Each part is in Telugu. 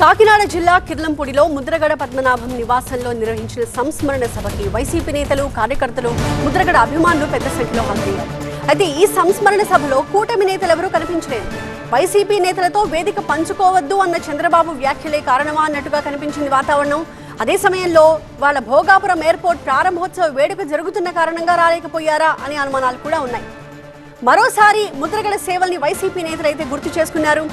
కాకినాడ జిల్లా కిర్లంపూడిలో ముద్రగడ పద్మనాభం నివాసంలో నిర్వహించిన సంస్మరణ సభకి వైసీపీ నేతలు కార్యకర్తలు ముద్రగడ అభిమానులు పెద్ద సంఖ్యలో హాజరయ్యారు. అయితే ఈ సంస్మరణ సభలో కూటమి నేతలు ఎవరూ కనిపించలేదు. వైసీపీ నేతలతో వేదిక పంచుకోవద్దు అన్న చంద్రబాబు వ్యాఖ్యలే కారణమా అన్నట్టుగా కనిపించింది వాతావరణం. అదే సమయంలో వాళ్ళ భోగాపురం ఎయిర్పోర్ట్ ప్రారంభోత్సవ వేడుక జరుగుతున్న కారణంగా రాలేకపోయారా అనే అనుమానాలు కూడా ఉన్నాయి. మరోసారి ముద్రగడ సేవల్ని వైసీపీ నేతలైతే గుర్తు చేసుకున్నారు.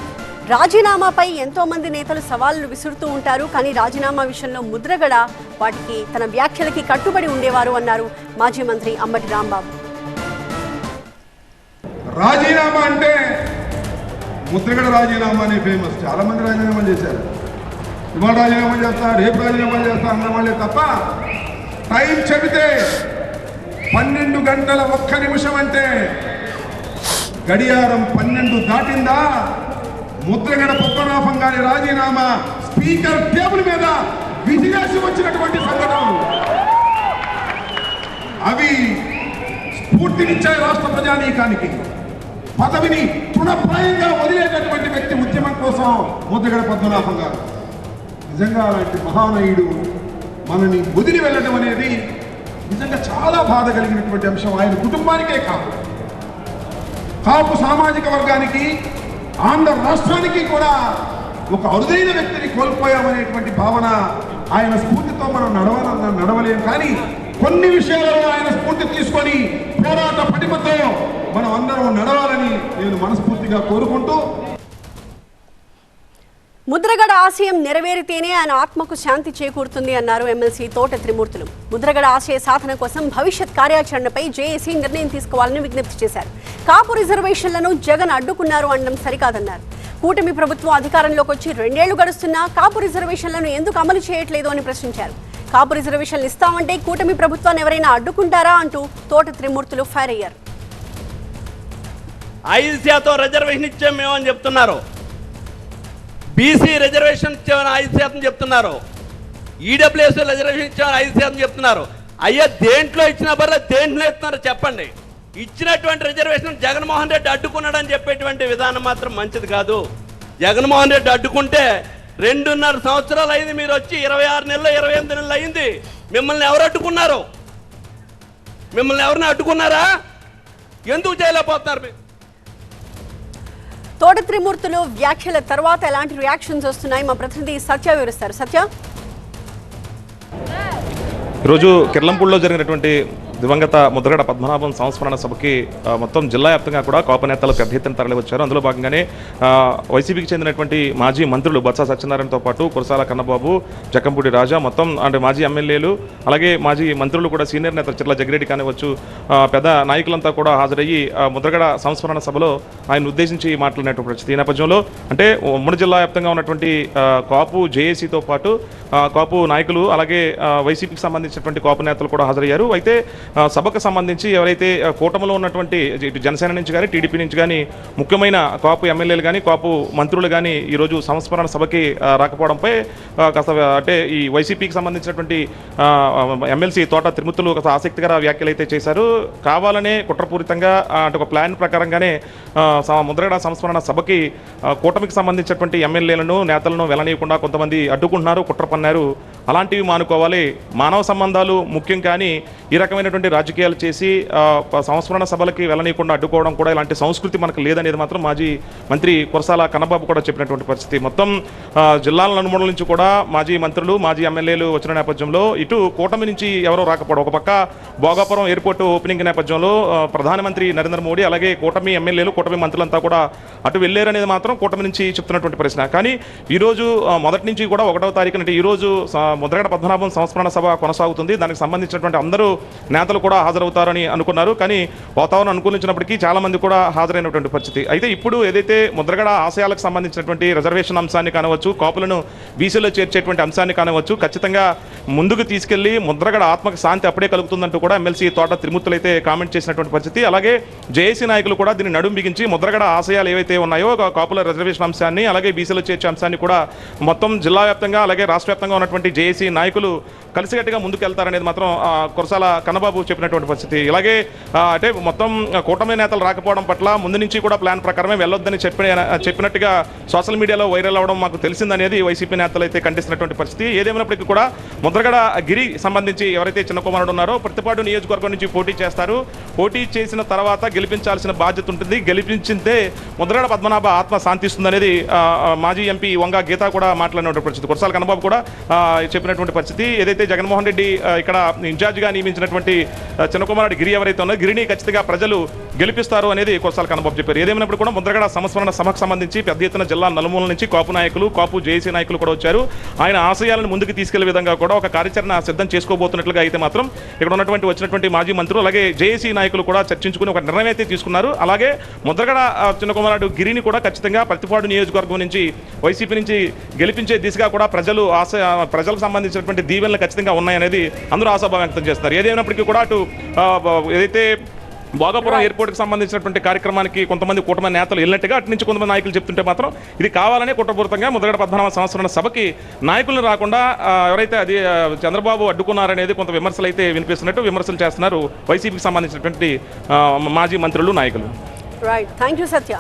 రాజీనామాపై ఎంతో మంది నేతలు సవాళ్లు విసురుతూ ఉంటారు. కానీ రాజీనామా విషయంలో ముద్రగడ వాటికి తన వ్యాఖ్యలకి కట్టుబడి ఉండేవారు అన్నారు మాజీ మంత్రి అంబటి రాంబాబు. రాజీనామా అంటే ముద్రగడ రాజీనామా అనే ఫేమస్. చాలా మంది రాజీనామా చేశారు. ఇవాళ రాజీనామా చేస్తా, రేపు రాజీనామా చేస్తా అన్న వాళ్ళే తప్ప టైం చెబితే 12 గంటల 1 నిమిషం అంటే గడియారం 12 దాటిందా ముద్రగడ పద్మనాభం గారి రాజీనామా స్పీకర్ టేబుల్ మీద విధివేసి వచ్చినటువంటి సంఘటనలు అవి స్ఫూర్తినిచ్చాయి రాష్ట్ర ప్రజానీకానికి. పదవిని తృణప్రాయంగా వదిలేటటువంటి వ్యక్తి ఉద్యమం కోసం ముద్రగడ పద్మనాభం గారు. నిజంగా అలాంటి మహానయుడు మనని వదిలి వెళ్ళడం అనేది నిజంగా చాలా బాధ కలిగినటువంటి అంశం. ఆయన కుటుంబానికే కాదు, కాపు సామాజిక వర్గానికి, ఆంధ్ర రాష్ట్రానికి కూడా ఒక అరుదైన వ్యక్తిని కోల్పోయామనేటువంటి భావన. ఆయన స్ఫూర్తితో మనం నడవలేం. కానీ కొన్ని విషయాలలో ఆయన స్ఫూర్తి తీసుకొని పోరాట పటిమతో మనం అందరం నడవాలని నేను మనస్ఫూర్తిగా కోరుకుంటూ, ముద్రగడ ఆశయం నెరవేరితేనే ఆయన ఆత్మకు శాంతి చేకూరుతుంది అన్నారు ఎమ్మెల్సీ తోట త్రిమూర్తులు. ముద్రగడ ఆశయ సాధన కోసం భవిష్యత్ కార్యాచరణపై జేఏసీ నిర్ణయం తీసుకోవాలని విజ్ఞప్తి చేశారు. కాపు రిజర్వేషన్లను జగన్ అడ్డుకున్నారు అనడం సరికాదన్నారు. కూటమి ప్రభుత్వం అధికారంలోకి వచ్చి 2 ఏళ్లు గడుస్తున్నా కాపు రిజర్వేషన్లను ఎందుకు అమలు చేయట్లేదు అని ప్రశ్నించారు. కాపు రిజర్వేషన్లు ఇస్తామంటే కూటమి ప్రభుత్వాన్ని ఎవరైనా అడ్డుకుంటారా అంటూ తోట త్రిమూర్తులు ఫైర్ అయ్యారు. 5% రిజర్వేషన్ ఇచ్చాం మేము అని చెప్తున్నారు. బీసీ రిజర్వేషన్ ఇచ్చామని 5% చెప్తున్నారు. ఈడబ్ల్యూఎస్ రిజర్వేషన్ ఇచ్చామని 5% చెప్తున్నారు. అయ్యా దేంట్లో ఇచ్చినా బర్రె దేంట్లో ఇస్తున్నారు చెప్పండి. ఇచ్చినటువంటి రిజర్వేషన్ జగన్మోహన్ రెడ్డి అడ్డుకున్నాడని చెప్పేటువంటి విధానం మాత్రం మంచిది కాదు. జగన్మోహన్ రెడ్డి అడ్డుకుంటే 2.5 సంవత్సరాలు అయింది. మీరు వచ్చి 26 నెలలు 28 నెలలు అయింది. మిమ్మల్ని ఎవరు అడ్డుకున్నారు? మిమ్మల్ని ఎవరిని అడ్డుకున్నారా? ఎందుకు చేయలేకపోతున్నారు మీరు? తోట త్రిమూర్తులు వ్యాఖ్యల తర్వాత ఎలాంటి రియాక్షన్స్ వస్తున్నాయి మా ప్రతినిధి సత్య వివరిస్తారు. సత్య, ఈరోజు కిర్లంపూడిలో జరిగినటువంటి దివంగత ముద్రగడ పద్మనాభం సంస్మరణ సభకి మొత్తం జిల్లా వ్యాప్తంగా కూడా కాపు నేతలు పెద్ద ఎత్తున తరలి వచ్చారు. అందులో భాగంగానే వైసీపీకి చెందినటువంటి మాజీ మంత్రులు బొత్స సత్యనారాయణతో పాటు కురసాల కన్నబాబు, జక్కంపూడి రాజా, మొత్తం అంటే మాజీ ఎమ్మెల్యేలు, అలాగే మాజీ మంత్రులు కూడా సీనియర్ నేత చిర్ల జగ్గిరెడ్డి కానివచ్చు, పెద్ద నాయకులంతా కూడా హాజరయ్యి ముద్రగడ సంస్మరణ సభలో ఆయన ఉద్దేశించి మాట్లాడినటువంటి పరిస్థితి. ఈ నేపథ్యంలో అంటే ఉమ్మడి జిల్లా వ్యాప్తంగా ఉన్నటువంటి కాపు జేఏసీతో పాటు కాపు నాయకులు, అలాగే వైసీపీకి సంబంధించినటువంటి కాపు నేతలు కూడా హాజరయ్యారు. అయితే సభకు సంబంధించి ఎవరైతే కూటమిలో ఉన్నటువంటి జనసేన నుంచి కానీ టీడీపీ నుంచి కానీ ముఖ్యమైన కాపు ఎమ్మెల్యేలు కానీ కాపు మంత్రులు కానీ ఈరోజు సంస్మరణ సభకి రాకపోవడంపై కాస్త అంటే ఈ వైసీపీకి సంబంధించినటువంటి ఎమ్మెల్సీ తోట త్రిమూర్తులు కాస్త ఆసక్తికర వ్యాఖ్యలు అయితే చేశారు. కావాలనే కుట్రపూరితంగా అంటే ఒక ప్లాన్ ప్రకారంగానే ముద్రగడ సంస్మరణ సభకి కూటమికి సంబంధించినటువంటి ఎమ్మెల్యేలను నేతలను వెళ్ళనీయకుండా కొంతమంది అడ్డుకుంటున్నారు, కుట్ర పన్నారు. అలాంటివి మానుకోవాలి. మానవ సంబంధాలు ముఖ్యం, కానీ ఈ రకమైనటువంటి రాజకీయాలు చేసి సంస్మరణ సభలకి వెళ్ళనీయకుండా అడ్డుకోవడం కూడా ఇలాంటి సంస్కృతి మనకు లేదనేది మాత్రం మాజీ మంత్రి కురసాల కన్నబాబు కూడా చెప్పినటువంటి పరిస్థితి. మొత్తం జిల్లాల నలుమూలల నుంచి కూడా మాజీ మంత్రులు, మాజీ ఎమ్మెల్యేలు వచ్చిన నేపథ్యంలో ఇటు కూటమి నుంచి ఎవరో రాకపోవడం, ఒక పక్క భోగాపురం ఎయిర్పోర్టు ఓపెనింగ్ నేపథ్యంలో ప్రధానమంత్రి నరేంద్ర మోడీ అలాగే కూటమి ఎమ్మెల్యేలు, కూటమి మంత్రులంతా కూడా అటు వెళ్ళారనేది మాత్రం కూటమి నుంచి చెప్తున్నటువంటి ప్రశ్న. కానీ ఈరోజు మొదటి నుంచి కూడా 1వ తారీఖు అంటే ఈరోజు ముద్రగడ పద్మనాభం సంస్మరణ సభ కొనసాగుతుంది. దానికి సంబంధించినటువంటి అందరూ నేతలు కూడా హాజరవుతారని అనుకున్నారు. కానీ వాతావరణం అనుకూలించినప్పటికీ చాలా మంది కూడా హాజరైనటువంటి పరిస్థితి. అయితే ఇప్పుడు ఏదైతే ముద్రగడ ఆశయాలకు సంబంధించినటువంటి రిజర్వేషన్ అంశాన్ని కానివచ్చు, కాపులను బీసీలో చేర్చేటువంటి అంశాన్ని కానివచ్చు, ఖచ్చితంగా ముందుకు తీసుకెళ్లి ముద్రగడ ఆత్మకు శాంతి అప్పుడే కలుగుతుందంటూ కూడా ఎమ్మెల్సీ తోట తిరుమూర్తులు అయితే కామెంట్ చేసినటువంటి పరిస్థితి. అలాగే జేఏసీ నాయకులు కూడా దీన్ని నడుం బిగించి ముద్రగడ ఆశయాలు ఏవైతే ఉన్నాయో కాపుల రిజర్వేషన్ అంశాన్ని అలాగే బీసీలో చేర్చే అంశాన్ని కూడా మొత్తం జిల్లా వ్యాప్తంగా అలాగే రాష్ట్ర వ్యాప్తంగా ఉన్నటువంటి జేఏసీ నాయకులు కలిసికట్టుగా ముందుకెళ్తారనేది మాత్రం కురసాల కన్నబాబు చెప్పినటువంటి పరిస్థితి. ఇలాగే అంటే మొత్తం కూటమి నేతలు రాకపోవడం పట్ల ముందు నుంచి కూడా ప్లాన్ ప్రకారమే వెళ్ళొద్దని చెప్పినట్టుగా సోషల్ మీడియాలో వైరల్ అవ్వడం మాకు తెలిసిందనేది వైసీపీ నేతలు అయితే ఖండిస్తున్నటువంటి పరిస్థితి. ఏదేమైనప్పటికీ కూడా ముద్రగడ గిరి సంబంధించి ఎవరైతే చిన్న కుమారుడు ఉన్నారో ప్రతిపాడు నియోజకవర్గం నుంచి పోటీ చేస్తారు. పోటీ చేసిన తర్వాత గెలిపించాల్సిన బాధ్యత ఉంటుంది. గెలిపించిందే ముద్రగడ పద్మనాభ ఆత్మ శాంతిస్తుందనేది మాజీ ఎంపీ వంగ గీత కూడా మాట్లాడినటువంటి పరిస్థితి. కురసాల కన్నబాబు కూడా చెప్పినటువంటి పరిస్థితి. ఏదైతే జగన్మోహన్ రెడ్డి ఇక్కడ ఇన్ఛార్జిగా నియమించినటువంటి చిన్నకుమారుడి గిరి ఎవరైతే ఉన్నారో గిరిని ఖచ్చితంగా ప్రజలు గెలిపిస్తారు అనేది కురసాల కన్నబాబు చెప్పారు. ఏదేమైనప్పుడు కూడా ముద్రగడ సంస్మరణ సభకు సంబంధించి పెద్ద ఎత్తున జిల్లా నలుమూల నుంచి కాపు నాయకులు కాపు జేఏసీ నాయకులు కూడా వచ్చారు. ఆయన ఆశయాలను ముందుకు తీసుకెళ్లే విధంగా కూడా ఒక కార్యాచరణ సిద్ధం చేసుకోబోతున్నట్లుగా అయితే మాత్రం ఇక్కడ వచ్చినటువంటి మాజీ మంత్రులు అలాగే జేఏసీ నాయకులు కూడా చర్చించుకుని ఒక నిర్ణయం అయితే తీసుకున్నారు. అలాగే ముద్రగడ చిన్నకుమారుడు గిరిని కూడా ఖచ్చితంగా ప్రతిపాడు నియోజకవర్గం నుంచి వైసీపీ నుంచి గెలిపించే దిశగా కూడా ప్రజలకు సంబంధించినటువంటి దీవెనలు ఖచ్చితంగా ఉన్నాయనేది అందరూ ఆశాభావం వ్యక్తం చేస్తారు. ఏదైనప్పటికీ కూడా అటు ఏదైతే భోగాపురం ఎయిర్పోర్ట్కి సంబంధించినటువంటి కార్యక్రమానికి కొంతమంది కూటమి నేతలు వెళ్ళినట్టుగా అటు నుంచి కొంతమంది నాయకులు చెప్తుంటే మాత్రం ఇది కావాలనే కుట్రపూరితంగా ముద్రగడ 14వ సంవత్సరాల సభకి నాయకులను రాకుండా ఎవరైతే అది చంద్రబాబు అడ్డుకున్నారనేది కొంత విమర్శలు అయితే విమర్శలు చేస్తున్నారు వైసీపీకి సంబంధించినటువంటి మాజీ మంత్రులు నాయకులు. Right, thank you Satya.